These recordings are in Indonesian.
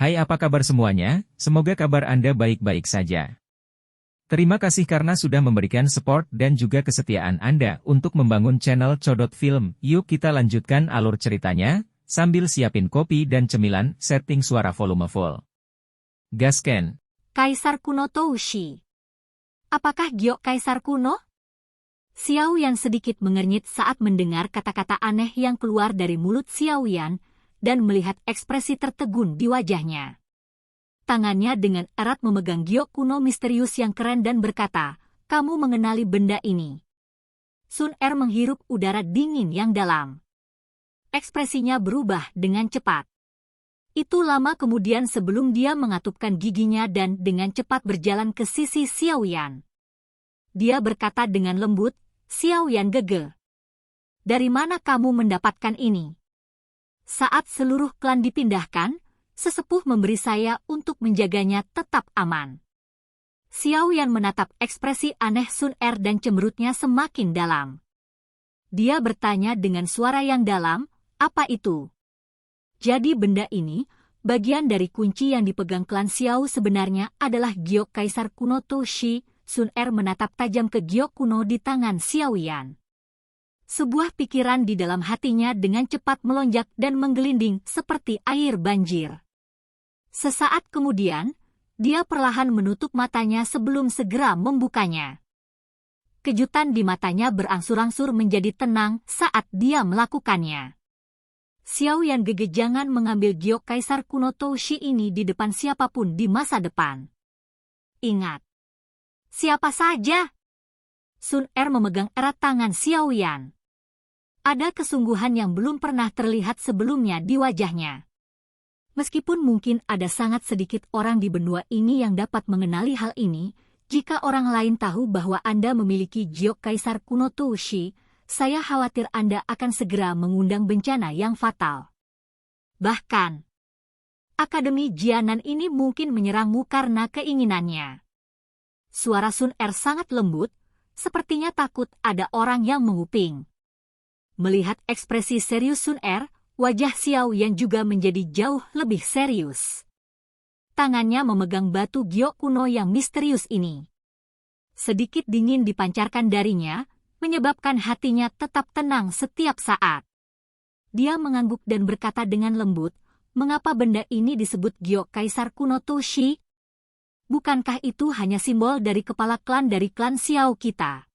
Hai, apa kabar semuanya? Semoga kabar Anda baik-baik saja. Terima kasih karena sudah memberikan support dan juga kesetiaan Anda untuk membangun channel Codot Film. Yuk kita lanjutkan alur ceritanya, sambil siapin kopi dan cemilan, setting suara volume full. Gasken. Kaisar kuno Toushi. Apakah giok kaisar kuno? Xiao Yan sedikit mengernyit saat mendengar kata-kata aneh yang keluar dari mulut Xiao Yan dan melihat ekspresi tertegun di wajahnya. Tangannya dengan erat memegang giok kuno misterius yang keren dan berkata, "Kamu mengenali benda ini?" Sun Er menghirup udara dingin yang dalam. Ekspresinya berubah dengan cepat. Itu lama kemudian sebelum dia mengatupkan giginya dan dengan cepat berjalan ke sisi Xiao Yan. Dia berkata dengan lembut, "Xiao Yan gege. Dari mana kamu mendapatkan ini?" Saat seluruh klan dipindahkan, sesepuh memberi saya untuk menjaganya tetap aman. Xiao Yan menatap ekspresi aneh Sun Er dan cemberutnya semakin dalam. Dia bertanya dengan suara yang dalam, "Apa itu?" Jadi benda ini, bagian dari kunci yang dipegang klan Xiao sebenarnya adalah giok kaisar kuno Toushi. Sun Er menatap tajam ke giok kuno di tangan Xiao Yan. Sebuah pikiran di dalam hatinya dengan cepat melonjak dan menggelinding seperti air banjir. Sesaat kemudian, dia perlahan menutup matanya sebelum segera membukanya. Kejutan di matanya berangsur-angsur menjadi tenang saat dia melakukannya. Xiao Yan gege, jangan mengambil giok kaisar kuno Toushi ini di depan siapapun di masa depan. Ingat. Siapa saja? Sun Er memegang erat tangan Xiao Yan. Ada kesungguhan yang belum pernah terlihat sebelumnya di wajahnya. Meskipun mungkin ada sangat sedikit orang di benua ini yang dapat mengenali hal ini, jika orang lain tahu bahwa Anda memiliki giok kaisar kuno Toushi, saya khawatir Anda akan segera mengundang bencana yang fatal. Bahkan, Akademi Jianan ini mungkin menyerangmu karena keinginannya. Suara Sun Er sangat lembut, sepertinya takut ada orang yang menguping. Melihat ekspresi serius Sun Er, wajah Xiao Yan juga menjadi jauh lebih serius. Tangannya memegang batu giok kuno yang misterius ini. Sedikit dingin dipancarkan darinya, menyebabkan hatinya tetap tenang setiap saat. Dia mengangguk dan berkata dengan lembut, "Mengapa benda ini disebut giok kaisar kuno Toushi? Bukankah itu hanya simbol dari kepala klan dari klan Xiao kita?"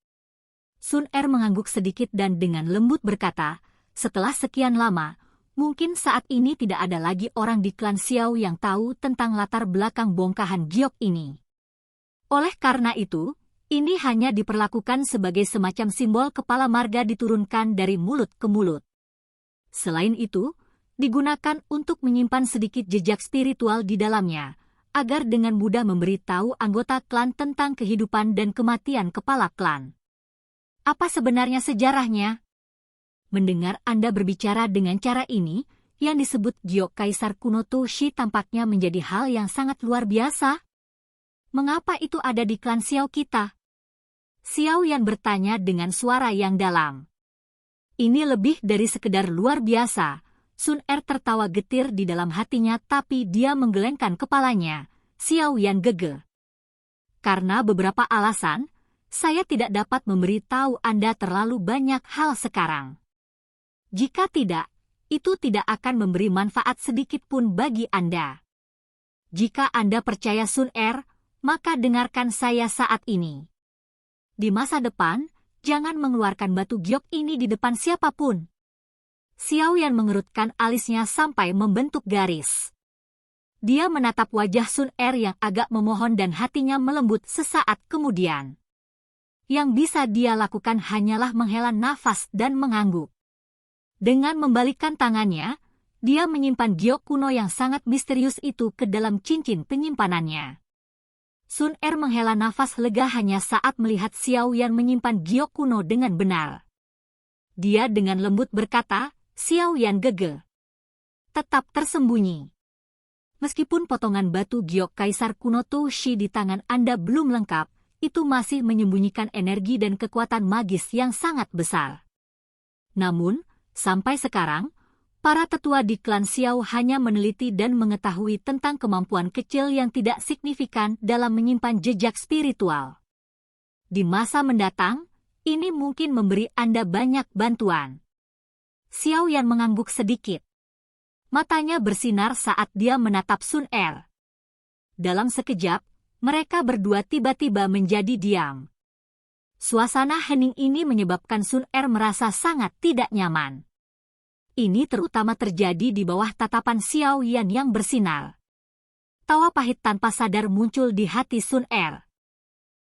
Sun Er mengangguk sedikit dan dengan lembut berkata, "Setelah sekian lama, mungkin saat ini tidak ada lagi orang di klan Xiao yang tahu tentang latar belakang bongkahan giok ini. Oleh karena itu, ini hanya diperlakukan sebagai semacam simbol kepala marga diturunkan dari mulut ke mulut. Selain itu, digunakan untuk menyimpan sedikit jejak spiritual di dalamnya, agar dengan mudah memberitahu anggota klan tentang kehidupan dan kematian kepala klan. Apa sebenarnya sejarahnya?" Mendengar Anda berbicara dengan cara ini, yang disebut giok kaisar kuno Toushi tampaknya menjadi hal yang sangat luar biasa. Mengapa itu ada di klan Xiao kita? Xiao Yan bertanya dengan suara yang dalam. Ini lebih dari sekedar luar biasa. Sun Er tertawa getir di dalam hatinya tapi dia menggelengkan kepalanya. Xiao Yan gege. Karena beberapa alasan, saya tidak dapat memberitahu Anda terlalu banyak hal sekarang. Jika tidak, itu tidak akan memberi manfaat sedikit pun bagi Anda. Jika Anda percaya Sun Er, maka dengarkan saya saat ini. Di masa depan, jangan mengeluarkan batu giok ini di depan siapapun. Xiao Yan mengerutkan alisnya sampai membentuk garis. Dia menatap wajah Sun Er yang agak memohon dan hatinya melembut sesaat kemudian. Yang bisa dia lakukan hanyalah menghela nafas dan mengangguk. Dengan membalikkan tangannya, dia menyimpan giok kuno yang sangat misterius itu ke dalam cincin penyimpanannya. Sun Er menghela nafas lega hanya saat melihat Xiao Yan menyimpan giok kuno dengan benar. Dia dengan lembut berkata, "Xiao Yan gege. Tetap tersembunyi. Meskipun potongan batu giok kaisar kuno Toushi di tangan Anda belum lengkap, itu masih menyembunyikan energi dan kekuatan magis yang sangat besar. Namun, sampai sekarang, Para tetua di klan Xiao hanya meneliti dan mengetahui tentang kemampuan kecil yang tidak signifikan dalam menyimpan jejak spiritual. Di masa mendatang, ini mungkin memberi Anda banyak bantuan. Xiao Yan mengangguk sedikit. Matanya bersinar saat dia menatap Sun Er. Dalam sekejap, mereka berdua tiba-tiba menjadi diam. Suasana hening ini menyebabkan Sun Er merasa sangat tidak nyaman. Ini terutama terjadi di bawah tatapan Xiao Yan yang bersinar. Tawa pahit tanpa sadar muncul di hati Sun Er.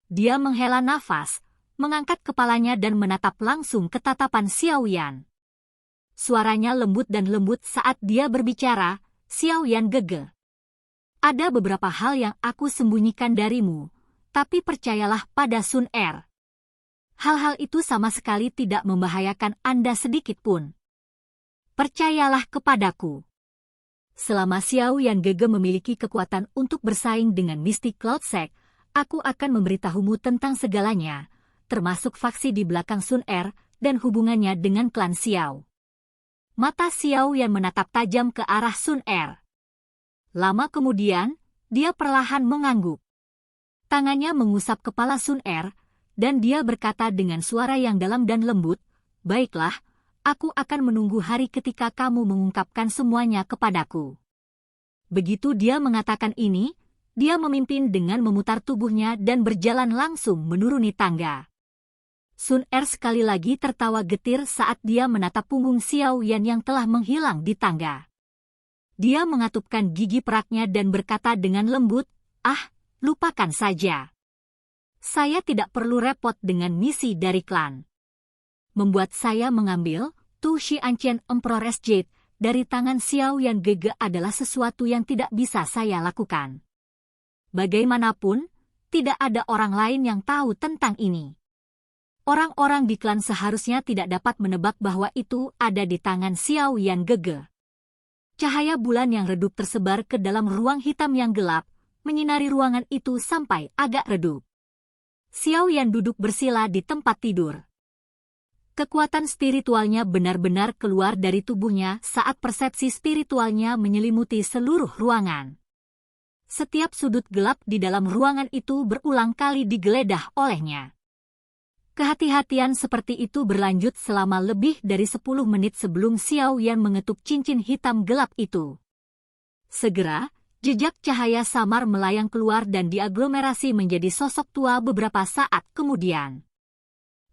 Dia menghela nafas, mengangkat kepalanya dan menatap langsung ke tatapan Xiao Yan. Suaranya lembut dan lembut saat dia berbicara. Xiao Yan gege. Ada beberapa hal yang aku sembunyikan darimu, tapi percayalah pada Sun Er. Hal-hal itu sama sekali tidak membahayakan Anda sedikit pun. Percayalah kepadaku. Selama Xiao Yan gege memiliki kekuatan untuk bersaing dengan Mystic Cloud Sect, aku akan memberitahumu tentang segalanya, termasuk faksi di belakang Sun Er dan hubungannya dengan klan Xiao. Mata Xiao Yan menatap tajam ke arah Sun Er. Lama kemudian, dia perlahan mengangguk. Tangannya mengusap kepala Sun Er, dan dia berkata dengan suara yang dalam dan lembut, "Baiklah, aku akan menunggu hari ketika kamu mengungkapkan semuanya kepadaku." Begitu dia mengatakan ini, dia memimpin dengan memutar tubuhnya dan berjalan langsung menuruni tangga. Sun Er sekali lagi tertawa getir saat dia menatap punggung Xiao Yan yang telah menghilang di tangga. Dia mengatupkan gigi peraknya dan berkata dengan lembut, "Ah, lupakan saja. Saya tidak perlu repot dengan misi dari klan. Membuat saya mengambil Tu Xianqian Empress Jade dari tangan Xiao Yan gege adalah sesuatu yang tidak bisa saya lakukan. Bagaimanapun, tidak ada orang lain yang tahu tentang ini. Orang-orang di klan seharusnya tidak dapat menebak bahwa itu ada di tangan Xiao Yan gege." Cahaya bulan yang redup tersebar ke dalam ruang hitam yang gelap, menyinari ruangan itu sampai agak redup. Xiao Yan duduk bersila di tempat tidur. Kekuatan spiritualnya benar-benar keluar dari tubuhnya saat persepsi spiritualnya menyelimuti seluruh ruangan. Setiap sudut gelap di dalam ruangan itu berulang kali digeledah olehnya. Kehati-hatian seperti itu berlanjut selama lebih dari 10 menit sebelum Xiao Yan mengetuk cincin hitam gelap itu. Segera, jejak cahaya samar melayang keluar dan diaglomerasi menjadi sosok tua beberapa saat kemudian.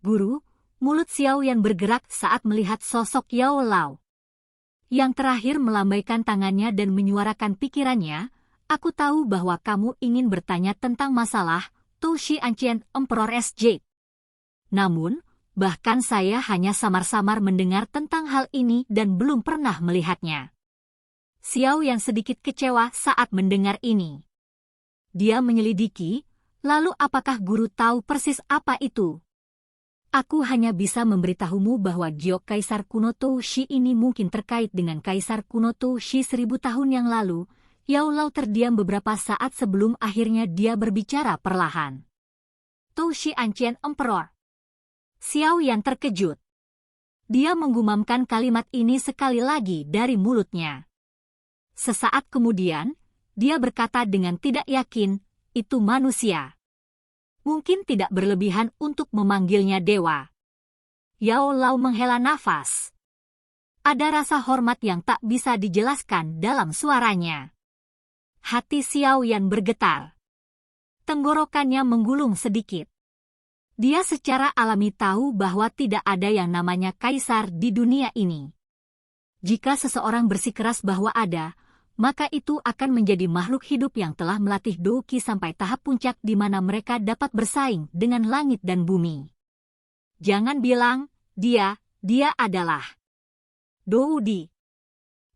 "Guru," mulut Xiao Yan bergerak saat melihat sosok Yao Lao. Yang terakhir melambaikan tangannya dan menyuarakan pikirannya, "Aku tahu bahwa kamu ingin bertanya tentang masalah Tu Xianqian Empress Jade. Namun, bahkan saya hanya samar-samar mendengar tentang hal ini dan belum pernah melihatnya." Xiao Yan sedikit kecewa saat mendengar ini. Dia menyelidiki, "Lalu apakah guru tahu persis apa itu?" "Aku hanya bisa memberitahumu bahwa giok Kaisar kuno Tu Shi ini mungkin terkait dengan Kaisar kuno Tu Shi 1000 tahun yang lalu." Yao Lao terdiam beberapa saat sebelum akhirnya dia berbicara perlahan. "Tu Xianqian Emperor." Xiao Yan terkejut. Dia menggumamkan kalimat ini sekali lagi dari mulutnya. Sesaat kemudian, dia berkata dengan tidak yakin, "Itu manusia. Mungkin tidak berlebihan untuk memanggilnya dewa." Yao Lao menghela nafas. Ada rasa hormat yang tak bisa dijelaskan dalam suaranya. Hati Xiao Yan bergetar. Tenggorokannya menggulung sedikit. Dia secara alami tahu bahwa tidak ada yang namanya kaisar di dunia ini. Jika seseorang bersikeras bahwa ada, maka itu akan menjadi makhluk hidup yang telah melatih Douqi sampai tahap puncak di mana mereka dapat bersaing dengan langit dan bumi. Jangan bilang, dia adalah Doudi.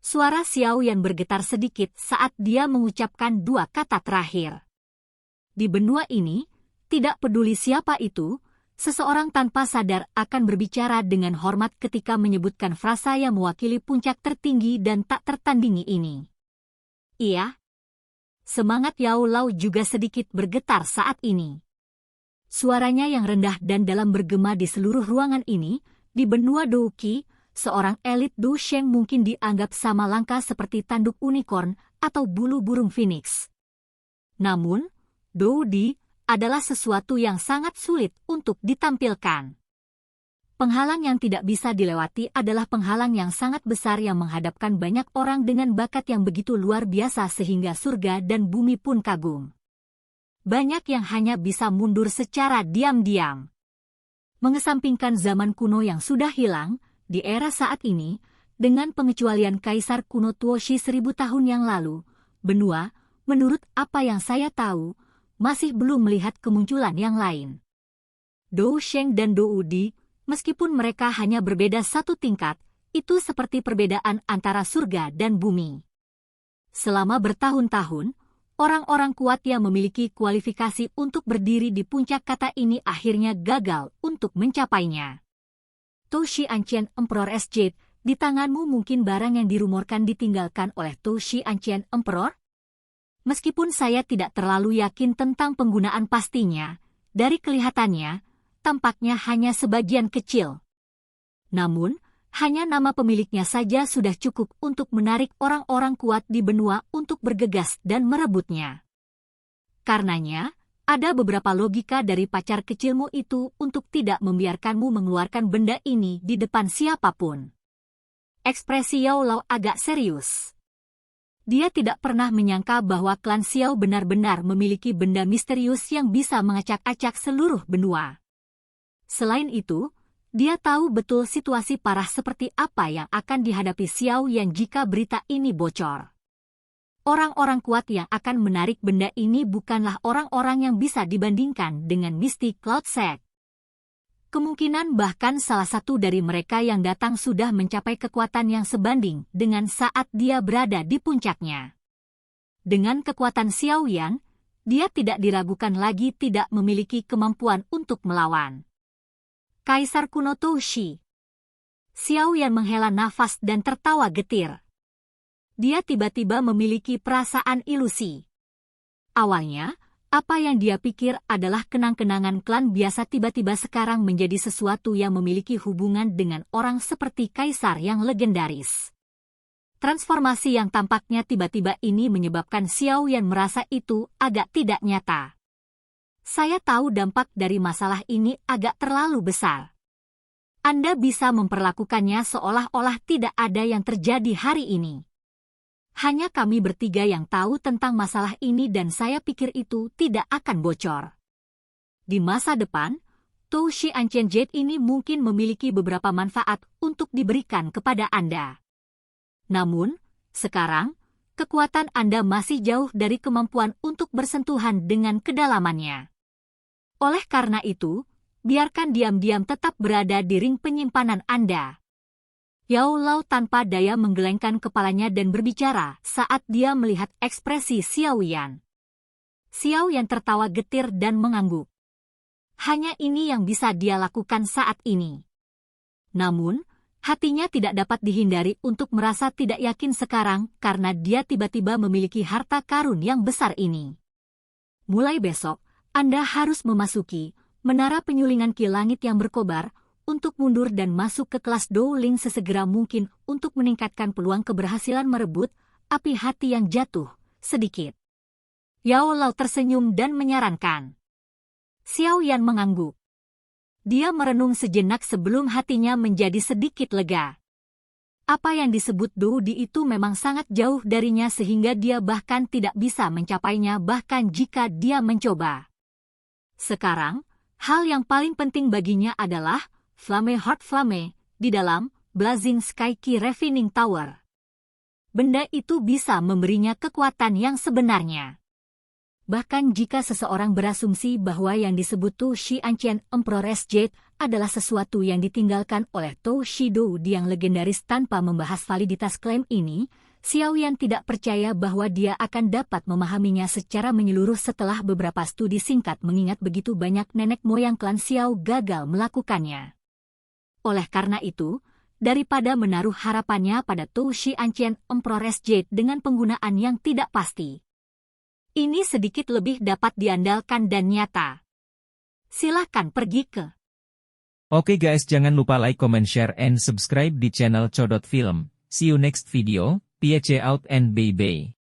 Suara Xiao Yan bergetar sedikit saat dia mengucapkan dua kata terakhir. Di benua ini, tidak peduli siapa itu, seseorang tanpa sadar akan berbicara dengan hormat ketika menyebutkan frasa yang mewakili puncak tertinggi dan tak tertandingi ini. "Iya." Semangat Yao Lao juga sedikit bergetar saat ini. Suaranya yang rendah dan dalam bergema di seluruh ruangan ini, di benua Douqi, seorang elit Du Sheng mungkin dianggap sama langka seperti tanduk unicorn atau bulu burung phoenix. Namun, Dou Di adalah sesuatu yang sangat sulit untuk ditampilkan. Penghalang yang tidak bisa dilewati adalah penghalang yang sangat besar yang menghadapkan banyak orang dengan bakat yang begitu luar biasa sehingga surga dan bumi pun kagum. Banyak yang hanya bisa mundur secara diam-diam. Mengesampingkan zaman kuno yang sudah hilang, di era saat ini, dengan pengecualian Kaisar kuno Tuoshi 1000 tahun yang lalu, benua, menurut apa yang saya tahu, masih belum melihat kemunculan yang lain. Dou Sheng dan Dou Di, meskipun mereka hanya berbeda satu tingkat, itu seperti perbedaan antara surga dan bumi. Selama bertahun-tahun, orang-orang kuat yang memiliki kualifikasi untuk berdiri di puncak kata ini akhirnya gagal untuk mencapainya. Toshi Ancient Emperor SJ, di tanganmu mungkin barang yang dirumorkan ditinggalkan oleh Toshi Ancient Emperor? Meskipun saya tidak terlalu yakin tentang penggunaan pastinya, dari kelihatannya, tampaknya hanya sebagian kecil. Namun, hanya nama pemiliknya saja sudah cukup untuk menarik orang-orang kuat di benua untuk bergegas dan merebutnya. Karenanya, ada beberapa logika dari pacar kecilmu itu untuk tidak membiarkanmu mengeluarkan benda ini di depan siapapun. Ekspresi Yao Lao agak serius. Dia tidak pernah menyangka bahwa klan Xiao benar-benar memiliki benda misterius yang bisa mengacak-acak seluruh benua. Selain itu, dia tahu betul situasi parah seperti apa yang akan dihadapi Xiao Yan jika berita ini bocor. Orang-orang kuat yang akan menarik benda ini bukanlah orang-orang yang bisa dibandingkan dengan Mystic Cloud Sect. Kemungkinan bahkan salah satu dari mereka yang datang sudah mencapai kekuatan yang sebanding dengan saat dia berada di puncaknya. Dengan kekuatan Xiao Yan, dia tidak diragukan lagi tidak memiliki kemampuan untuk melawan Kaisar kuno Toshi. Xiao Yan menghela nafas dan tertawa getir. Dia tiba-tiba memiliki perasaan ilusi. Awalnya, apa yang dia pikir adalah kenang-kenangan klan biasa tiba-tiba sekarang menjadi sesuatu yang memiliki hubungan dengan orang seperti kaisar yang legendaris. Transformasi yang tampaknya tiba-tiba ini menyebabkan Xiao Yan merasa itu agak tidak nyata. Saya tahu dampak dari masalah ini agak terlalu besar. Anda bisa memperlakukannya seolah-olah tidak ada yang terjadi hari ini. Hanya kami bertiga yang tahu tentang masalah ini dan saya pikir itu tidak akan bocor. Di masa depan, Toshi Ancient Jade ini mungkin memiliki beberapa manfaat untuk diberikan kepada Anda. Namun, sekarang, kekuatan Anda masih jauh dari kemampuan untuk bersentuhan dengan kedalamannya. Oleh karena itu, biarkan diam-diam tetap berada di ring penyimpanan Anda. Yao Lao tanpa daya menggelengkan kepalanya dan berbicara saat dia melihat ekspresi Xiao Yan. Xiao Yan tertawa getir dan mengangguk. Hanya ini yang bisa dia lakukan saat ini. Namun, hatinya tidak dapat dihindari untuk merasa tidak yakin sekarang karena dia tiba-tiba memiliki harta karun yang besar ini. Mulai besok, Anda harus memasuki menara penyulingan ki langit yang berkobar untuk mundur dan masuk ke kelas Dou-Ling sesegera mungkin untuk meningkatkan peluang keberhasilan merebut api hati yang jatuh sedikit. Yao Lao tersenyum dan menyarankan. Xiao Yan mengangguk. Dia merenung sejenak sebelum hatinya menjadi sedikit lega. Apa yang disebut Dou Di itu memang sangat jauh darinya sehingga dia bahkan tidak bisa mencapainya bahkan jika dia mencoba. Sekarang, hal yang paling penting baginya adalah Flame Heart Flame di dalam Blazing Sky Key Refining Tower. Benda itu bisa memberinya kekuatan yang sebenarnya. Bahkan jika seseorang berasumsi bahwa yang disebut Toshi Ancient Emperor Jade adalah sesuatu yang ditinggalkan oleh Toshi Dou Di yang legendaris tanpa membahas validitas klaim ini, Xiao Yan tidak percaya bahwa dia akan dapat memahaminya secara menyeluruh setelah beberapa studi singkat mengingat begitu banyak nenek moyang klan Xiao gagal melakukannya. Oleh karena itu, daripada menaruh harapannya pada Toshi Ancient Emperor Jade dengan penggunaan yang tidak pasti, ini sedikit lebih dapat diandalkan dan nyata. Silakan pergi ke Oke guys, jangan lupa like, comment, share, and subscribe di channel Codot Film. See you next video, peace out and bye-bye.